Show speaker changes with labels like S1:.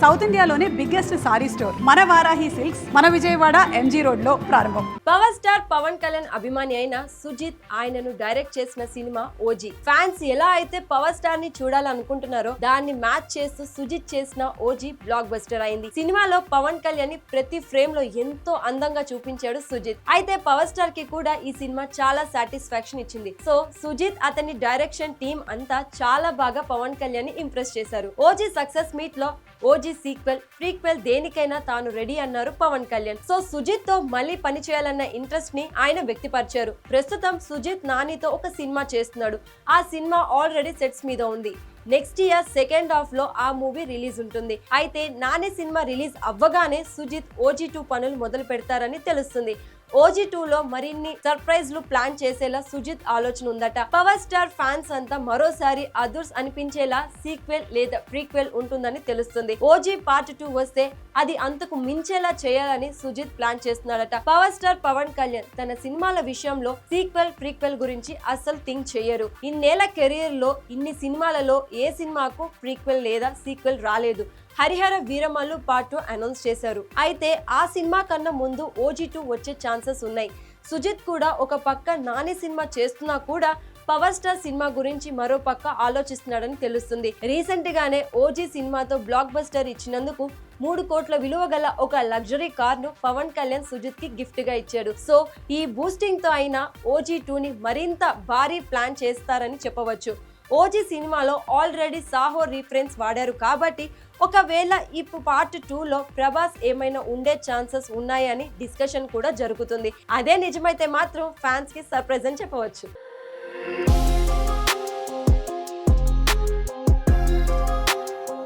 S1: South ఇండియాలోనే biggest sorry store మన Varahi silks మన విజయవాడ ఎంజీ రోడ్ లో ప్రారంభం.
S2: పవర్ స్టార్ పవన్ కళ్యాణ్ అభిమాని అయిన సుజిత్ ఆయనను డైరెక్ట్ చేసిన సినిమా ఓజీ. ఫ్యాన్స్ ఎలా అయితే పవర్ స్టార్ ని చూడాలనుకుంటున్నారో దాన్ని మ్యాచ్ చేస్తూ సుజిత్ చేసిన ఓజీ బ్లాక్ బస్టర్ అయింది. సినిమాలో పవన్ కళ్యాణ్ ని ప్రతి ఫ్రేమ్ లో ఎంతో అందంగా చూపించాడు సుజిత్. అయితే పవర్ స్టార్ కి కూడా ఈ సినిమా చాలా సాటిస్ఫాక్షన్ ఇచ్చింది. సో సుజిత్ అతని డైరెక్షన్ టీం అంతా చాలా బాగా పవన్ కళ్యాణ్ ని ఇంప్రెస్ చేశారు. ఓజీ సక్సెస్ మీట్ లో ఓజీ సీక్వెల్ ప్రీక్వెల్ దేనికైనా తాను రెడీ అన్నారు పవన్ కళ్యాణ్. సో సుజిత్ తో మళ్ళీ పని చేయాలన్న ఇంట్రెస్ట్ ని ఆయన వ్యక్తపరిచారు. ప్రస్తుతం సుజిత్ నానితో ఒక సినిమా చేస్తున్నాడు. ఆ సినిమా ఆల్రెడీ సెట్స్ మీద ఉంది. నెక్స్ట్ ఇయర్ సెకండ్ హాఫ్ లో ఆ మూవీ రిలీజ్ ఉంటుంది. అయితే నాని సినిమా రిలీజ్ అవ్వగానే సుజిత్ ఓజీ 2 పనులు మొదలు పెడతారని తెలుస్తుంది. ఓజీ 2 లో మరిన్ని సర్ప్రైజ్లు ప్లాన్ చేసేలా సుజిత్ ఆలోచన ఉందట. పవర్ స్టార్ ఫ్యాన్స్ అంతా మరోసారి అదుర్స్ అనిపించేలా సీక్వెల్ లేదా ప్రీక్వెల్ ఉంటుందని తెలుస్తుంది. ఓజీ పార్ట్ 2 వస్తే అది అంతకు మించేలా చేయాలని సుజిత్ ప్లాన్ చేస్తున్నాడట. పవర్ స్టార్ పవన్ కళ్యాణ్ తన సినిమాల విషయంలో సీక్వెల్ ప్రీక్వెల్ గురించి అస్సలు థింక్ చేయరు. ఇన్నేళ్ల కెరీర్ లో ఇన్ని సినిమాలలో ఏ సినిమాకు ప్రీక్వెల్ లేదా సీక్వెల్ రాలేదు. హరిహర వీరమల్లు పార్ట్ 2 అనౌన్స్ చేశారు. అయితే ఆ సినిమా కన్నా ముందు ఓజీ 2 వచ్చే ఛాన్సెస్ ఉన్నాయి. సుజిత్ కూడా ఒక పక్క నాని సినిమా చేస్తున్నా కూడా పవర్ స్టార్ సినిమా గురించి మరో పక్క ఆలోచిస్తున్నాడని తెలుస్తుంది. రీసెంట్ గానే ఓజీ సినిమాతో బ్లాక్ బస్టర్ ఇచ్చినందుకు 3 కోట్ల విలువ గల ఒక లగ్జరీ కార్ ను పవన్ కళ్యాణ్ సుజిత్ కి గిఫ్ట్ గా ఇచ్చాడు. సో ఈ బూస్టింగ్ తో అయినా ఓజీ 2 ని మరింత భారీ ప్లాన్ చేస్తారని చెప్పవచ్చు. ఓజీ సినిమాలో ఆల్రెడీ సాహో రిఫరెన్స్ వాడారు కాబట్టి ఒకవేళ ఇప్పుడు పార్ట్ 2 లో ప్రభాస్ ఏమైనా ఉండే ఛాన్సెస్ ఉన్నాయని డిస్కషన్ కూడా జరుగుతుంది. అదే నిజమైతే మాత్రం ఫ్యాన్స్ కి సర్ప్రైజ్ అని చెప్పవచ్చు.